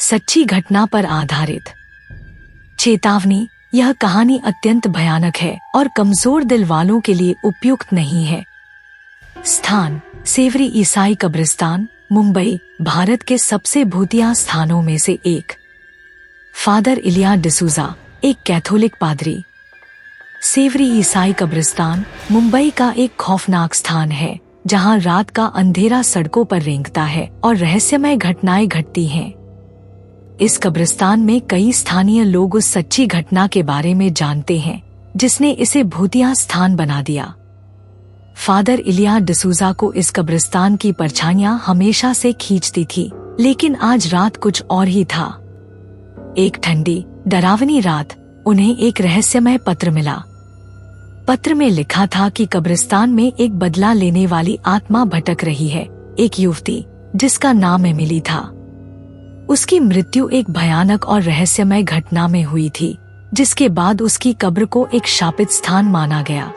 सच्ची घटना पर आधारित। चेतावनी, यह कहानी अत्यंत भयानक है और कमजोर दिल वालों के लिए उपयुक्त नहीं है। स्थान, सेवरी ईसाई कब्रिस्तान, मुंबई, भारत के सबसे भूतिया स्थानों में से एक। फादर इलिया डिसूजा, एक कैथोलिक पादरी। सेवरी ईसाई कब्रिस्तान मुंबई का एक खौफनाक स्थान है जहां रात का अंधेरा सड़कों पर रेंगता है और रहस्यमय घटनाएं घटती हैं। इस कब्रिस्तान में कई स्थानीय लोग उस सच्ची घटना के बारे में जानते हैं जिसने इसे भूतिया स्थान बना दिया। फादर इलिया डिसूजा को इस कब्रिस्तान की परछाइयां हमेशा से खींचती थी, लेकिन आज रात कुछ और ही था। एक ठंडी, डरावनी रात उन्हें एक रहस्यमय पत्र मिला। पत्र में लिखा था कि कब्रिस्तान में एक बदला लेने वाली आत्मा भटक रही है। एक युवती जिसका नाम एमिली था। उसकी मृत्यु एक भयानक और रहस्यमय घटना में हुई थी, जिसके बाद उसकी कब्र को एक शापित स्थान माना गया।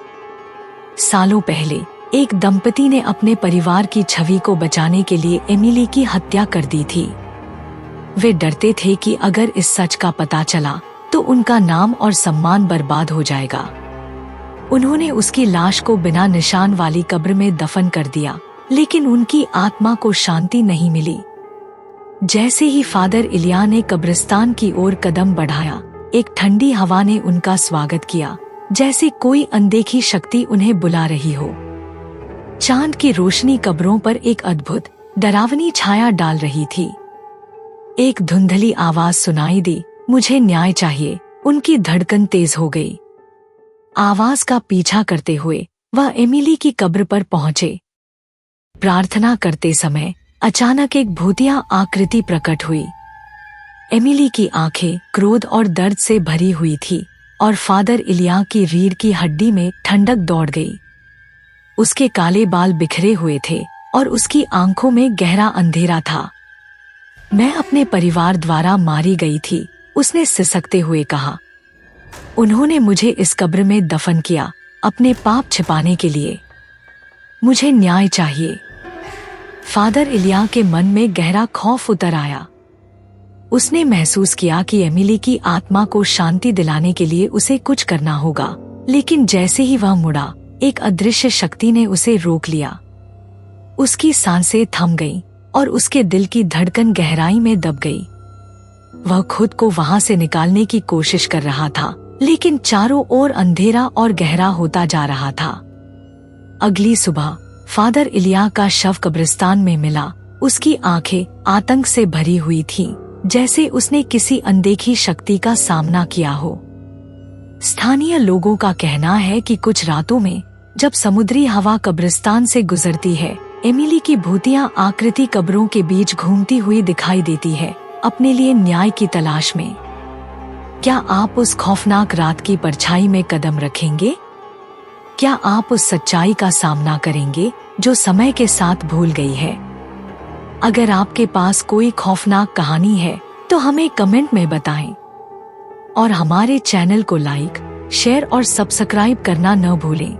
सालों पहले एक दंपति ने अपने परिवार की छवि को बचाने के लिए एमिली की हत्या कर दी थी। वे डरते थे कि अगर इस सच का पता चला तो उनका नाम और सम्मान बर्बाद हो जाएगा। उन्होंने उसकी लाश को बिना निशान वाली कब्र में दफन कर दिया, लेकिन उनकी आत्मा को शांति नहीं मिली। जैसे ही फादर इलिया ने कब्रिस्तान की ओर कदम बढ़ाया, एक ठंडी हवा ने उनका स्वागत किया, जैसे कोई अनदेखी शक्ति उन्हें बुला रही हो। चांद की रोशनी कब्रों पर एक अद्भुत, डरावनी छाया डाल रही थी। एक धुंधली आवाज सुनाई दी, मुझे न्याय चाहिए। उनकी धड़कन तेज हो गई। आवाज का पीछा करते हुए वह एमिली की कब्र पर पहुंचे। प्रार्थना करते समय अचानक एक भूतिया आकृति प्रकट हुई। एमिली की आंखें क्रोध और दर्द से भरी हुई थी और फादर इलिया की रीढ़ की हड्डी में ठंडक दौड़ गई। उसके काले बाल बिखरे हुए थे और उसकी आंखों में गहरा अंधेरा था। मैं अपने परिवार द्वारा मारी गई थी, उसने सिसकते हुए कहा। उन्होंने मुझे इस कब्र में दफन किया, अपने पाप छिपाने के लिए। मुझे न्याय चाहिए। फादर इलिया के मन में गहरा खौफ उतर आया। उसने महसूस किया कि एमिली की आत्मा को शांति दिलाने के लिए उसे कुछ करना होगा, लेकिन जैसे ही वह मुड़ा, एक अदृश्य शक्ति ने उसे रोक लिया। उसकी सांसें थम गईं और उसके दिल की धड़कन गहराई में दब गई। वह खुद को वहां से निकालने की कोशिश कर रहा था, लेकिन चारों ओर अंधेरा और गहरा होता जा रहा था। अगली सुबह फादर इलिया का शव कब्रिस्तान में मिला। उसकी आंखें आतंक से भरी हुई थीं, जैसे उसने किसी अनदेखी शक्ति का सामना किया हो। स्थानीय लोगों का कहना है कि कुछ रातों में जब समुद्री हवा कब्रिस्तान से गुजरती है, एमिली की भूतिया आकृति कब्रों के बीच घूमती हुई दिखाई देती है, अपने लिए न्याय की तलाश में। क्या आप उस खौफनाक रात की परछाई में कदम रखेंगे? क्या आप उस सच्चाई का सामना करेंगे जो समय के साथ भूल गई है? अगर आपके पास कोई खौफनाक कहानी है तो हमें कमेंट में बताएं और हमारे चैनल को लाइक, शेयर और सब्सक्राइब करना न भूलें।